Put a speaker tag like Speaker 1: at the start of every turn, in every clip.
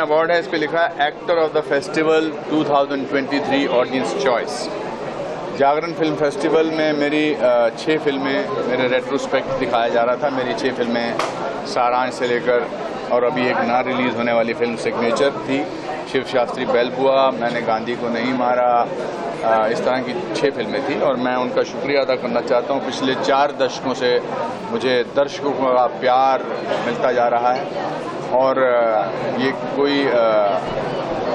Speaker 1: Award है, इस पे लिखा है actor of the festival 2023 audience choice. Jagran film festival में मेरी 6 फिल्में, मेरे रेट्रोस्पेक्ट दिखाया जा रहा था। मेरी 6 फिल्में सारांश से लेकर और अभी एक ना रिलीज़ होने वाली फिल्म सिग्नेचर थी, शिव शास्त्री बैलपुआ, मैंने गांधी को नहीं मारा, इस तरह की 6 फिल्में थी। और मैं उनका शुक्रिया अदा करना चाहता हूँ। पिछले 4 दशकों से मुझे दर्शकों का प्यार मिलता जा रहा है और ये कोई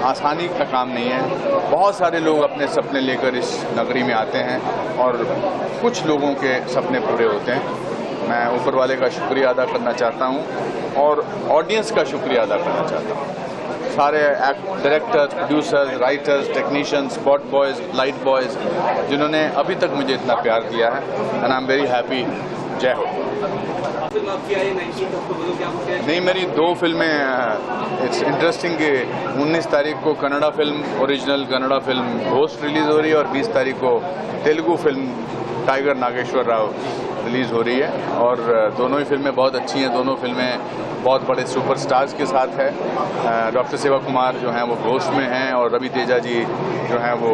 Speaker 1: आसानी का काम नहीं है। बहुत सारे लोग अपने सपने लेकर इस नगरी में आते हैं और कुछ लोगों के सपने पूरे होते हैं। मैं ऊपर वाले का शुक्रिया अदा करना चाहता हूँ और ऑडियंस का शुक्रिया अदा करना चाहता हूँ। सारे directors, producers, writers, technicians, spot boys, light boys, जिन्होंने अभी तक मुझे इतना प्यार दिया है, and I am very happy. जय हो। नहीं, मेरी 2 फिल्में, इट्स इंटरेस्टिंग कि 19 तारीख को Kannada film, original Kannada film ghost release हो रही है और 20 तारीख को Telugu film tiger Nageswara Rao release हो रही है। और दोनों ही फिल्में बहुत अच्छी हैं। दोनों फिल्में बहुत बड़े सुपरस्टार्स के साथ है। डॉक्टर सेवा कुमार जो हैं वो घोस्ट में हैं और रवि तेजा जी जो हैं वो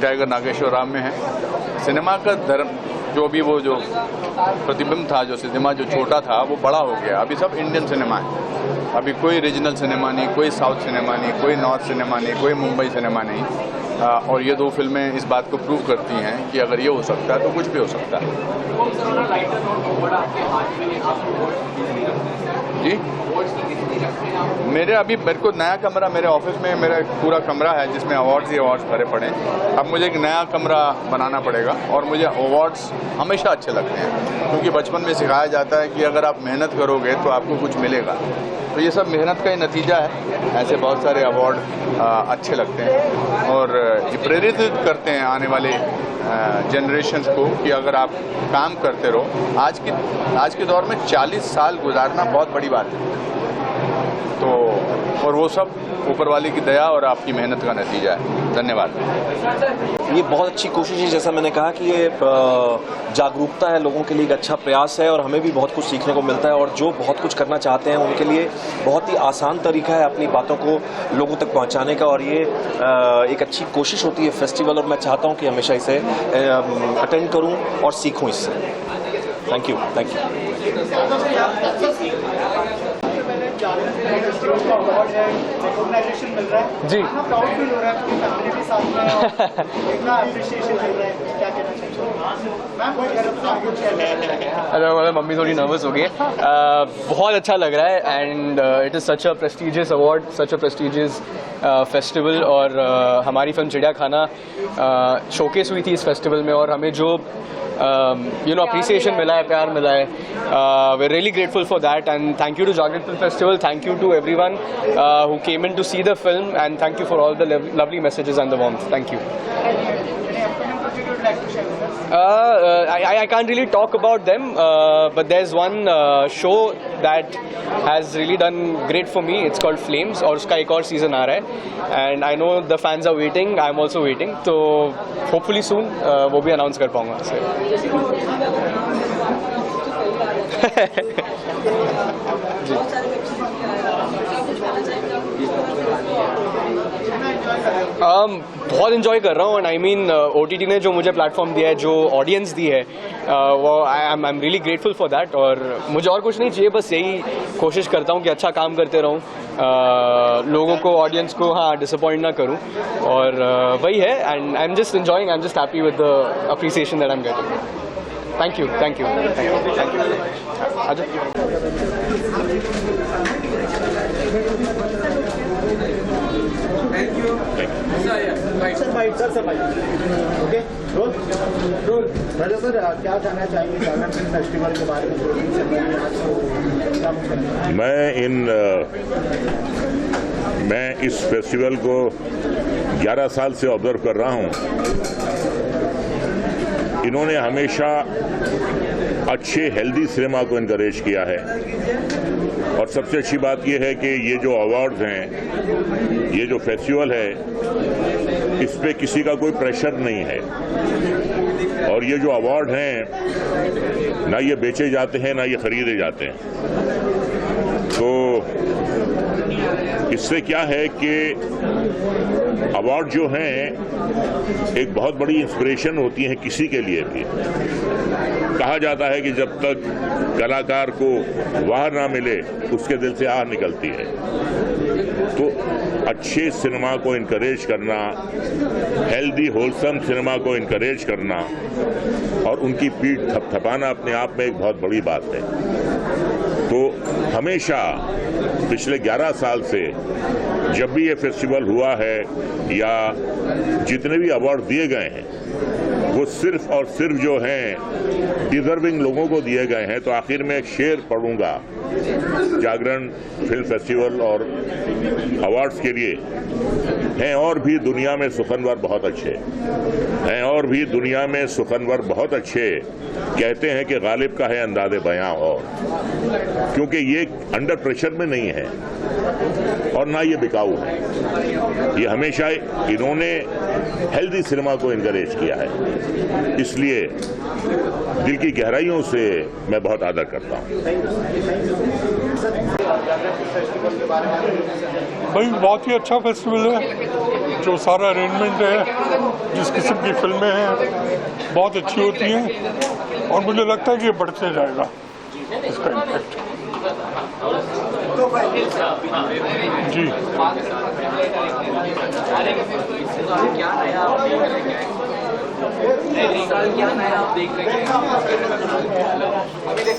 Speaker 1: टाइगर नागेश्वर राव में हैं। सिनेमा का धर्म जो भी वो जो प्रतिबिंब था, जो सिनेमा जो छोटा था वो बड़ा हो गया। अभी सब इंडियन सिनेमा है। अभी कोई रीजनल सिनेमा नहीं, कोई साउथ सिनेमा नहीं, कोई नॉर्थ सिनेमा नहीं, कोई मुंबई सिनेमा नहीं। और ये 2 फिल्में इस बात को प्रूव करती हैं कि अगर ये हो सकता है तो कुछ भी हो सकता है। जी, मेरे को नया कमरा, मेरे ऑफिस में मेरा पूरा कमरा है जिसमें अवार्ड्स ही अवार्ड्स भरे पड़े हैं। अब मुझे एक नया कमरा बनाना पड़ेगा और मुझे अवार्ड्स हमेशा अच्छे लगते हैं, क्योंकि बचपन में सिखाया जाता है कि अगर आप मेहनत करोगे तो आपको कुछ मिलेगा। तो ये सब मेहनत का ही नतीजा है। ऐसे बहुत सारे अवार्ड अच्छे लगते हैं और ये प्रेरित करते हैं आने वाले जनरेशन्स को कि अगर आप काम करते रहो। आज के दौर में 40 साल गुजारना बहुत बड़ी बात है। तो और वो सब ऊपर वाले की दया और आपकी मेहनत का नतीजा है। धन्यवाद।
Speaker 2: ये बहुत अच्छी कोशिश है, जैसा मैंने कहा कि ये जागरूकता है, लोगों के लिए एक अच्छा प्रयास है और हमें भी बहुत कुछ सीखने को मिलता है। और जो बहुत कुछ करना चाहते हैं उनके लिए बहुत ही आसान तरीका है अपनी बातों को लोगों तक पहुंचाने का। और ये एक अच्छी कोशिश होती है फेस्टिवल, और मैं चाहता हूं कि हमेशा इसे अटेंड करूं और सीखूं इससे। Thank you.
Speaker 3: जी, अरे मम्मी थोड़ी नर्वस हो गई है। बहुत अच्छा लग रहा है and it is such a prestigious award, such a prestigious festival. और हमारी फिल्म चिड़िया खाना शोकेस हुई थी इस फेस्टिवल में और हमें जो appreciation मिला है, प्यार मिला है, we're really grateful for that and thank you to Jagat Film Festival, thank you to everyone who came in to see the film and thank you for all the lovely messages and the warmth. Thank you. I can't really talk about them, but there's one show that has really done great for me. It's called Flames और उसका एक और season आ रहा है and I know the fans are waiting, I'm also waiting, तो hopefully soon वो भी announce कर पाऊँगा। बहुत इन्जॉय कर रहा हूँ एंड आई मीन OTT ने जो मुझे प्लेटफॉर्म दिया है, जो ऑडियंस दी है, वो I am really grateful for that. और मुझे और कुछ नहीं चाहिए, बस यही कोशिश करता हूँ कि अच्छा काम करते रहूँ, लोगों को, ऑडियंस को डिसअपॉइंट ना करूँ, और वही है। And I am just enjoying, I am just happy with the appreciation that I am getting. Thank you.
Speaker 4: क्या कहना चाहिए जागरण फिल्म फेस्टिवल के बारे में?
Speaker 5: मैं इस फेस्टिवल को 11 साल से ऑब्जर्व कर रहा हूं। इन्होंने हमेशा अच्छे हेल्दी सिनेमा को इनकरेज किया है और सबसे अच्छी बात यह है कि ये जो अवार्ड्स हैं, ये जो फेस्टिवल है, इस पे किसी का कोई प्रेशर नहीं है और ये जो अवार्ड हैं ना ये बेचे जाते हैं ना ये खरीदे जाते हैं। तो इससे क्या है कि अवार्ड जो हैं एक बहुत बड़ी इंस्पिरेशन होती है किसी के लिए भी। कहा जाता है कि जब तक कलाकार को वाह ना मिले उसके दिल से आह निकलती है। तो अच्छे सिनेमा को इनकरेज करना, हेल्दी होलसम सिनेमा को इनकरेज करना और उनकी पीठ थपथपाना अपने आप में एक बहुत बड़ी बात है। तो हमेशा पिछले 11 साल से जब भी ये फेस्टिवल हुआ है या जितने भी अवार्ड दिए गए हैं वो सिर्फ और सिर्फ जो हैं डिजर्विंग लोगों को दिए गए हैं। तो आखिर में एक शेर पढ़ूंगा जागरण फिल्म फेस्टिवल और अवार्ड्स के लिए। हैं और भी दुनिया में सुखनवर बहुत अच्छे, हैं और भी दुनिया में सुखनवर बहुत अच्छे, कहते हैं कि गालिब का है अंदाज़े बयां। और क्योंकि ये अंडर प्रेशर में नहीं है और ना ये बिकाऊ है, ये हमेशा इन्होंने हेल्दी सिनेमा को इनकरेज किया है। इसलिए दिल की गहराइयों से मैं बहुत आदर करता हूँ।
Speaker 6: भाई बहुत ही अच्छा फेस्टिवल है, जो सारा अरेंजमेंट है, जिस किस्म की फिल्में हैं बहुत अच्छी होती हैं और मुझे लगता है कि ये बढ़ते जाएगा इसका इम्पैक्ट। जी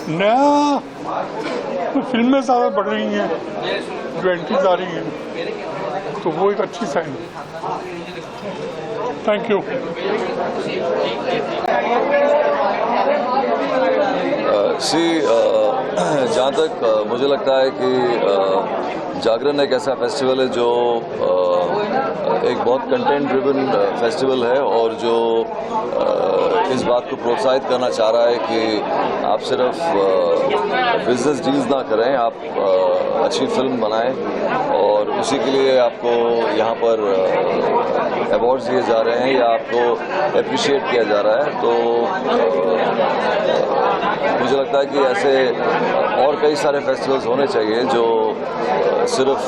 Speaker 6: नया फिल्में ज़्यादा बढ़ रही हैं, जो एंट्रीज आ रही हैं, तो वो एक अच्छी साइन है। Thank you.
Speaker 7: जहाँ तक मुझे लगता है कि जागरण एक ऐसा फेस्टिवल है जो एक बहुत कंटेंट ड्रिवन फेस्टिवल है और जो इस बात को प्रोत्साहित करना चाह रहा है कि आप सिर्फ बिजनेस डील्स ना करें, आप अच्छी फिल्म बनाएं और उसी के लिए आपको यहाँ पर अवार्ड्स दिए जा रहे हैं या आपको अप्रिशिएट किया जा रहा है। तो मुझे लगता है कि ऐसे और कई सारे फेस्टिवल्स होने चाहिए जो सिर्फ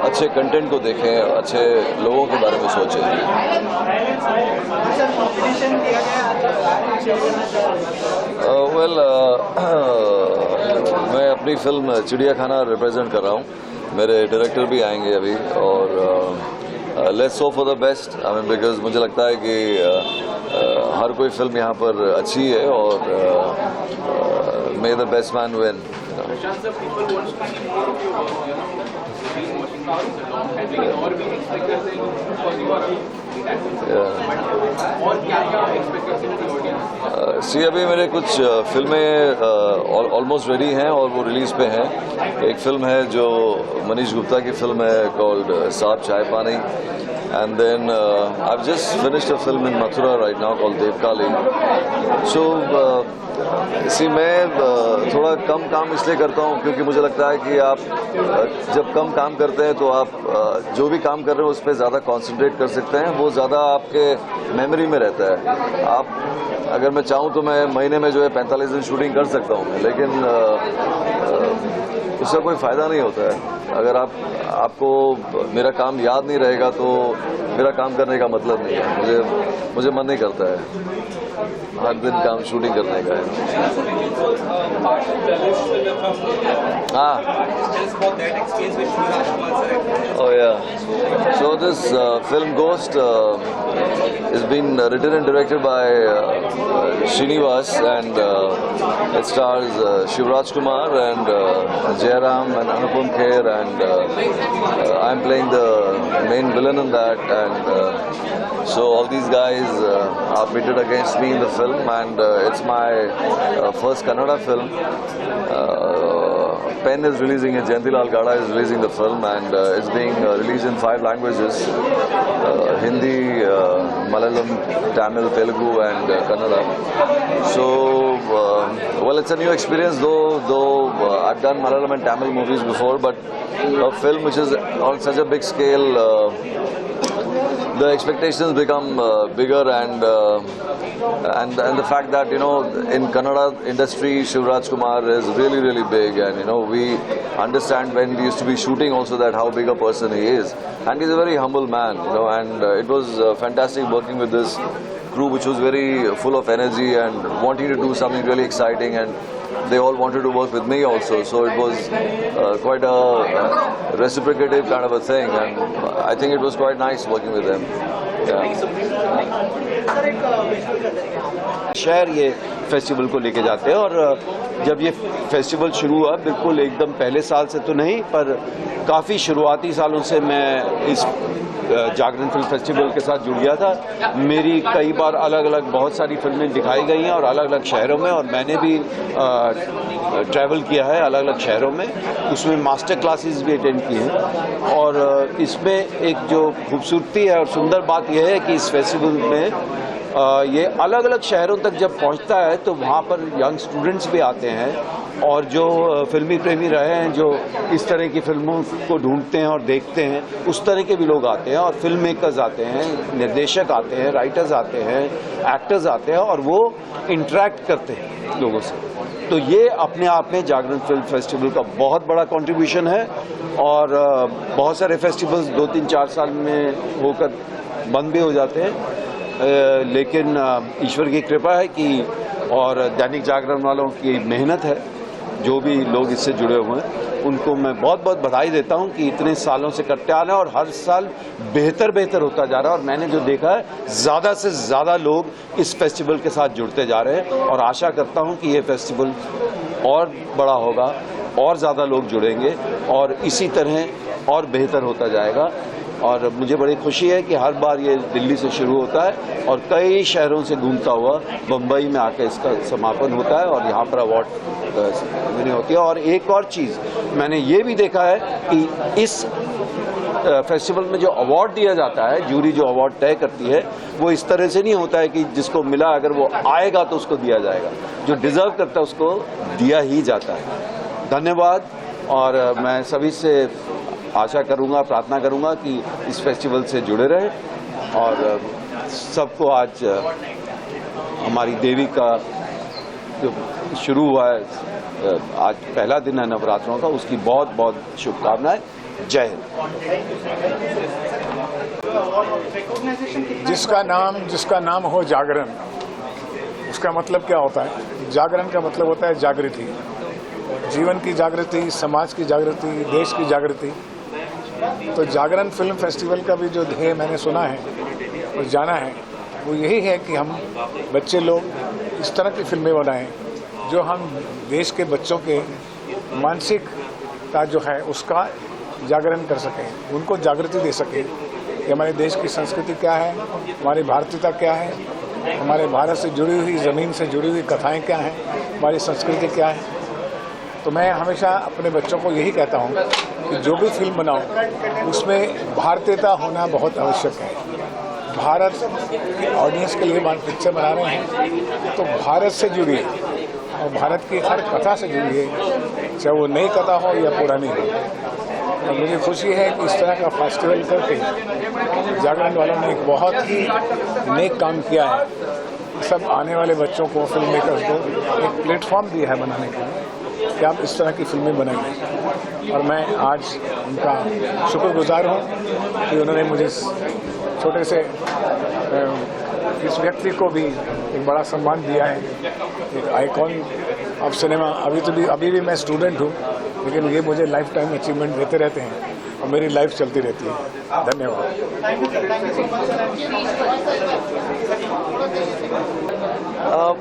Speaker 7: अच्छे कंटेंट को देखें, अच्छे लोगों के बारे में सोचें। मैं अपनी फिल्म चिड़िया खाना रिप्रेजेंट कर रहा हूँ, मेरे डायरेक्टर भी आएंगे अभी और let's hope for the best. I mean because मुझे लगता है कि हर कोई फिल्म यहाँ पर अच्छी है और मे द बेस्ट मैन विन। अभी मेरे कुछ फिल्में ऑलमोस्ट रेडी हैं और वो रिलीज पे हैं। एक फिल्म है जो मनीष गुप्ता की फिल्म है कॉल्ड साहब चाय पानी, and then I've just finished a film in Mathura right now called Devkali. So मैं थोड़ा कम काम इसलिए करता हूँ क्योंकि मुझे लगता है कि आप जब कम काम करते हैं तो आप जो भी काम कर रहे हो उस पर ज़्यादा कंसंट्रेट कर सकते हैं, वो ज़्यादा आपके मेमोरी में रहता है। आप अगर मैं चाहूँ तो मैं महीने में जो है 45 दिन शूटिंग कर सकता हूँ, लेकिन उसका कोई फ़ायदा नहीं होता है। अगर आपको मेरा काम याद नहीं रहेगा तो मेरा काम करने का मतलब नहीं है। मुझे मन नहीं करता है हर दिन काम शूटिंग करने का है। Oh yeah. So this film Ghost is been written and directed by Srinivas and it stars Shivraj Kumar and Jairam and Anupam Kher and I'm playing the main villain in that and so all these guys are pitted against me in the film and it's my first Kannada film. Pen is releasing it, Jayantilal Gada is releasing the film and it's being released in 5 languages, Hindi, Malayalam, Tamil, Telugu and Kannada. So, well, it's a new experience though I've done Malayalam and Tamil movies before, but a film which is on such a big scale the expectations become bigger, and the fact that, you know, in Kannada industry, Shivraj Kumar is really, really big, and, you know, we understand when we used to be shooting also that how big a person he is, and he's a very humble man, you know, and it was fantastic working with this crew, which was very full of energy and wanting to do something really exciting, and they all wanted to work with me also, so it was quite a reciprocative kind of a thing, and I think it was quite nice working with them.
Speaker 8: शहर ये festival को लेके जाते हैं, और जब ये festival शुरू हुआ, बिल्कुल एकदम पहले साल से तो नहीं, पर काफ़ी शुरुआती सालों से मैं इस जागरण फिल्म फेस्टिवल के साथ जुड़ गया था। मेरी कई बार अलग अलग बहुत सारी फिल्में दिखाई गई हैं और अलग अलग शहरों में, और मैंने भी ट्रैवल किया है अलग अलग शहरों में, उसमें मास्टर क्लासेस भी अटेंड किए हैं। और इसमें एक जो खूबसूरती है और सुंदर बात यह है कि इस फेस्टिवल में ये अलग अलग शहरों तक जब पहुंचता है तो वहाँ पर यंग स्टूडेंट्स भी आते हैं, और जो फिल्मी प्रेमी रहे हैं, जो इस तरह की फिल्मों को ढूंढते हैं और देखते हैं, उस तरह के भी लोग आते हैं, और फिल्म मेकर्स आते हैं, निर्देशक आते हैं, राइटर्स आते हैं, एक्टर्स आते हैं, और वो इंटरेक्ट करते हैं लोगों से। तो ये अपने आप में जागरण फिल्म फेस्टिवल का बहुत बड़ा कंट्रीब्यूशन है, और बहुत सारे फेस्टिवल्स 2-3-4 साल में होकर बंद भी हो जाते हैं, लेकिन ईश्वर की कृपा है कि, और दैनिक जागरण वालों की मेहनत है, जो भी लोग इससे जुड़े हुए हैं उनको मैं बहुत बहुत बधाई देता हूं कि इतने सालों से करते आ रहे हैं, और हर साल बेहतर बेहतर होता जा रहा है। और मैंने जो देखा है, ज़्यादा से ज़्यादा लोग इस फेस्टिवल के साथ जुड़ते जा रहे हैं, और आशा करता हूं कि ये फेस्टिवल और बड़ा होगा, और ज़्यादा लोग जुड़ेंगे, और इसी तरह और बेहतर होता जाएगा। और मुझे बड़ी खुशी है कि हर बार ये दिल्ली से शुरू होता है और कई शहरों से घूमता हुआ बम्बई में आकर इसका समापन होता है, और यहाँ पर अवार्ड सेरेमनी होती है। और एक और चीज़ मैंने ये भी देखा है कि इस फेस्टिवल में जो अवार्ड दिया जाता है, जूरी जो अवार्ड तय करती है, वो इस तरह से नहीं होता है कि जिसको मिला अगर वो आएगा तो उसको दिया जाएगा, जो डिज़र्व करता है उसको दिया ही जाता है। धन्यवाद, और मैं सभी से आशा करूंगा, प्रार्थना करूंगा कि इस फेस्टिवल से जुड़े रहें, और सबको आज हमारी देवी का जो शुरू हुआ है, आज पहला दिन है नवरात्रों का, उसकी बहुत बहुत शुभकामनाएं। जय हिंद।
Speaker 4: जिसका नाम हो जागरण, उसका मतलब क्या होता है? जागरण का मतलब होता है जागृति, जीवन की जागृति, समाज की जागृति, देश की जागृति। तो जागरण फिल्म फेस्टिवल का भी जो ध्येय मैंने सुना है और जाना है, वो यही है कि हम बच्चे लोग इस तरह की फिल्में बनाएं जो हम देश के बच्चों के मानसिकता जो है उसका जागरण कर सकें, उनको जागृति दे सकें कि हमारे देश की संस्कृति क्या है, हमारी भारतीयता क्या है, हमारे भारत से जुड़ी हुई, ज़मीन से जुड़ी हुई कथाएं क्या हैं, हमारी संस्कृति क्या है। तो मैं हमेशा अपने बच्चों को यही कहता हूँ कि जो भी फिल्म बनाओ उसमें भारतीयता होना बहुत आवश्यक है। भारत की ऑडियंस के लिए पिक्चर बना रहे हैं तो भारत से जुड़िए, और भारत की हर कथा से जुड़िए, चाहे वो नई कथा हो या पुरानी हो। और मुझे खुशी है कि इस तरह का फेस्टिवल करके जागरण वालों ने एक बहुत ही नेक काम किया है। सब आने वाले बच्चों को, फिल्म मेकर्स को एक प्लेटफॉर्म दिया है बनाने के लिए कि आप इस तरह की फिल्में बनाइए। और मैं आज उनका शुक्रगुजार हूँ कि उन्होंने मुझे छोटे से इस व्यक्ति को भी एक बड़ा सम्मान दिया है, एक आइकॉन ऑफ सिनेमा। अभी भी मैं स्टूडेंट हूँ, लेकिन ये मुझे लाइफ टाइम अचीवमेंट देते रहते हैं और मेरी लाइफ चलती रहती है। धन्यवाद।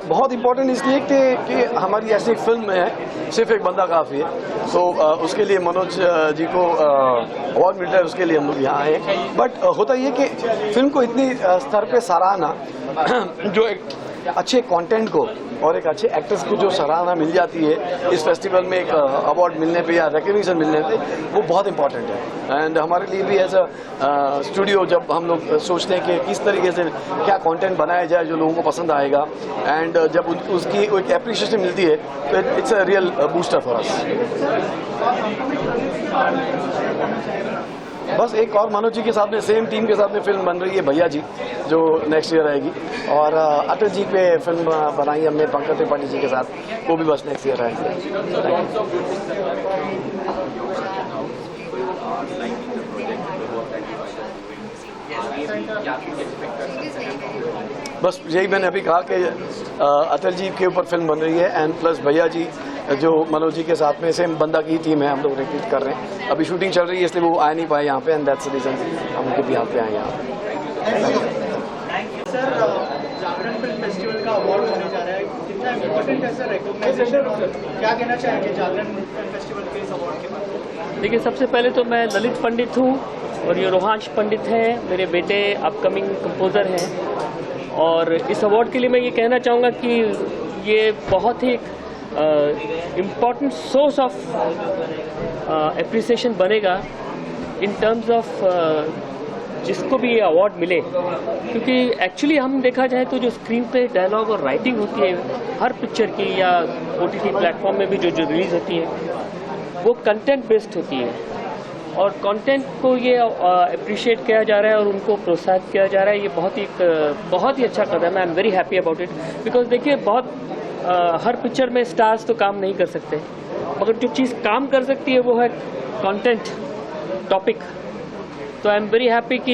Speaker 9: बहुत इम्पोर्टेंट इसलिए कि हमारी ऐसी एक फिल्म है, सिर्फ एक बंदा काफ़ी है, तो उसके लिए मनोज जी को अवार्ड मिलता है, उसके लिए हम लोग यहाँ आए। बट होता ये कि फिल्म को इतनी स्तर पे सराहना, जो एक अच्छे कंटेंट को और एक अच्छे एक्टर्स को जो सराहना मिल जाती है इस फेस्टिवल में, एक अवार्ड मिलने पे या रिकग्निशन मिलने पे, वो बहुत इंपॉर्टेंट है। एंड हमारे लिए भी एज अ स्टूडियो जब हम लोग सोचते हैं कि किस तरीके से क्या कंटेंट बनाया जाए जो लोगों को पसंद आएगा, एंड जब उसकी एक एप्रिशिएशन मिलती है तो it's a real booster for us. बस एक और मनोज जी के साथ में सेम टीम के साथ में फिल्म बन रही है भैया जी, जो नेक्स्ट ईयर आएगी, और अटल जी पे फिल्म बनाई हमने पंकज त्रिपाठी जी के साथ, वो भी बस नेक्स्ट ईयर आएगी। बस यही मैंने अभी कहा कि अटल जी के ऊपर फिल्म बन रही है, एंड प्लस भैया जी जो मनोज जी के साथ में सेम बंदा की टीम है, हम लोग रिक्रूट कर रहे हैं। अभी शूटिंग चल रही है इसलिए वो आ नहीं पाए यहाँ पे, एंड दैट्स द रीजन हम उनके भी यहाँ पे आए यहाँ पे।
Speaker 10: सर, जागरण फिल्म फेस्टिवल का अवार्ड होने जा रहा है, कितना इम्पोर्टेंट है सर रिकॉग्नाइजेशन, क्या कहना चाहेंगे जागरण फिल्म फेस्टिवल के इस अवार्ड के बारे?
Speaker 11: देखिए, सबसे पहले तो मैं ललित पंडित हूँ और ये रोहांश पंडित हैं, मेरे बेटे अपकमिंग कंपोज़र हैं, और इस अवार्ड के लिए मैं ये कहना चाहूँगा कि ये बहुत ही इम्पॉर्टेंट सोर्स ऑफ एप्रिसिएशन बनेगा इन टर्म्स ऑफ जिसको भी ये अवार्ड मिले, क्योंकि एक्चुअली हम देखा जाए तो जो स्क्रीन पे डायलॉग और राइटिंग होती है हर पिक्चर की या OTT प्लेटफॉर्म में भी जो रिलीज़ होती है वो कंटेंट बेस्ड होती है, और कंटेंट को ये अप्रिशिएट किया जा रहा है और उनको प्रोत्साहित किया जा रहा है। ये बहुत ही अच्छा कदम है। I am very happy about it, because देखिए हर पिक्चर में स्टार्स तो काम नहीं कर सकते, मगर जो चीज़ काम कर सकती है वो है कंटेंट, टॉपिक। तो आई एम वेरी हैप्पी कि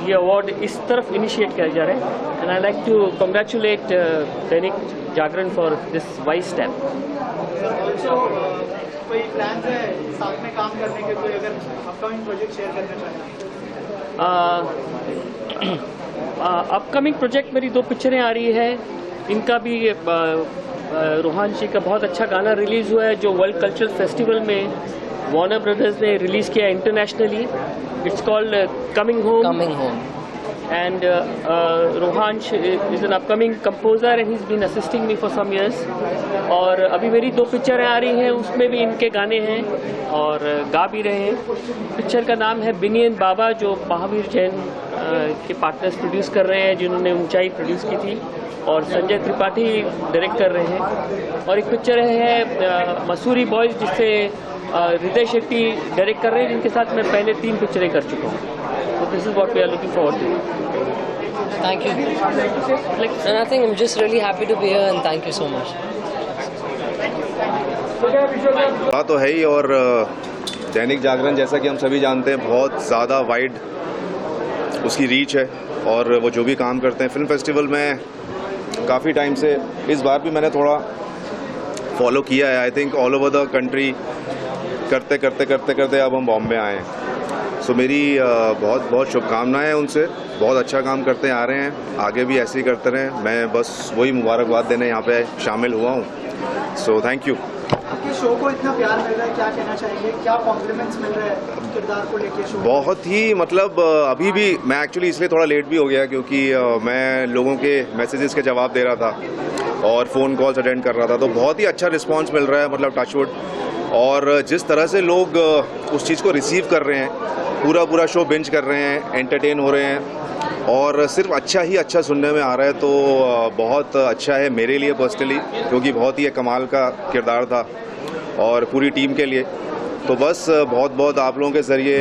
Speaker 11: ये अवार्ड इस तरफ इनिशिएट किया जा रहा है, and I like to congratulate Dainik Jagran for this wise step.
Speaker 10: कोई प्लान है साथ में काम करने के, कोई अगर अपकमिंग प्रोजेक्ट शेयर करना चाहें?
Speaker 11: अपकमिंग प्रोजेक्ट मेरी 2 पिक्चरें आ रही है, इनका भी रोहान जी का बहुत अच्छा गाना रिलीज़ हुआ है जो वर्ल्ड कल्चरल फेस्टिवल में वार्नर ब्रदर्स ने रिलीज़ किया internationally. It's called coming home. And Rohansh is an upcoming composer and he's been assisting me for some years. और अभी मेरी 2 पिक्चरें आ रही हैं, उसमें भी इनके गाने हैं और गा भी रहे हैं। पिक्चर का नाम है बिनियन बाबा, जो महावीर जैन के पार्टनर्स प्रोड्यूस कर रहे हैं, जिन्होंने ऊंचाई प्रोड्यूस की थी, और संजय त्रिपाठी डायरेक्ट कर रहे हैं। और एक पिक्चर है मसूरी बॉयज़, जिससे हृदय शेट्टी डायरेक्ट कर रहे हैं, जिनके साथ मैं पहले 3 पिक्चरें कर चुका हूँ। So this is what we are looking forward to.
Speaker 12: Thank you. Nothing. I'm just really happy to be here and thank you so much.
Speaker 13: बात तो है ही, और दैनिक जागरण जैसा कि हम सभी जानते हैं बहुत ज़्यादा वाइड उसकी रीच है, और वो जो भी काम करते हैं फिल्म फेस्टिवल में काफ़ी टाइम से, इस बार भी मैंने थोड़ा फॉलो किया है। I think all over the country करते अब हम बॉम्बे आए हैं। सो मेरी बहुत शुभकामनाएं हैं उनसे, बहुत अच्छा काम करते आ रहे हैं, आगे भी ऐसे ही करते रहें। मैं बस वही मुबारकबाद देने यहाँ पे शामिल हुआ हूँ। So thank you.
Speaker 10: आपके शो को इतना प्यार मिल रहा है, क्या कहना चाहेंगे, क्या कॉम्प्लीमेंट्स मिल रहे हैं किरदार को लेके शो?
Speaker 13: बहुत ही मतलब अभी भी मैं एक्चुअली इसलिए थोड़ा लेट भी हो गया क्योंकि मैं लोगों के मैसेजेस के जवाब दे रहा था और फ़ोन कॉल्स अटेंड कर रहा था, तो बहुत ही अच्छा रिस्पांस मिल रहा है, मतलब टचवुड। और जिस तरह से लोग उस चीज़ को रिसीव कर रहे हैं, पूरा शो बिंज कर रहे हैं, एंटरटेन हो रहे हैं, और सिर्फ अच्छा ही अच्छा सुनने में आ रहा है, तो बहुत अच्छा है मेरे लिए पर्सनली, क्योंकि बहुत ही कमाल का किरदार था और पूरी टीम के लिए। तो बस बहुत आप लोगों के ज़रिए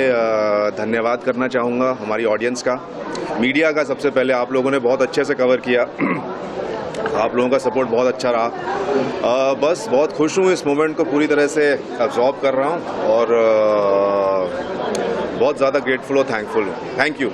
Speaker 13: धन्यवाद करना चाहूँगा हमारी ऑडियंस का, मीडिया का। सबसे पहले आप लोगों ने बहुत अच्छे से कवर किया, आप लोगों का सपोर्ट बहुत अच्छा रहा। बस बहुत खुश हूँ, इस मोमेंट को पूरी तरह से अब्जॉर्ब कर रहा हूँ, और बहुत ज़्यादा ग्रेटफुल और थैंकफुल हूँ। Thank you.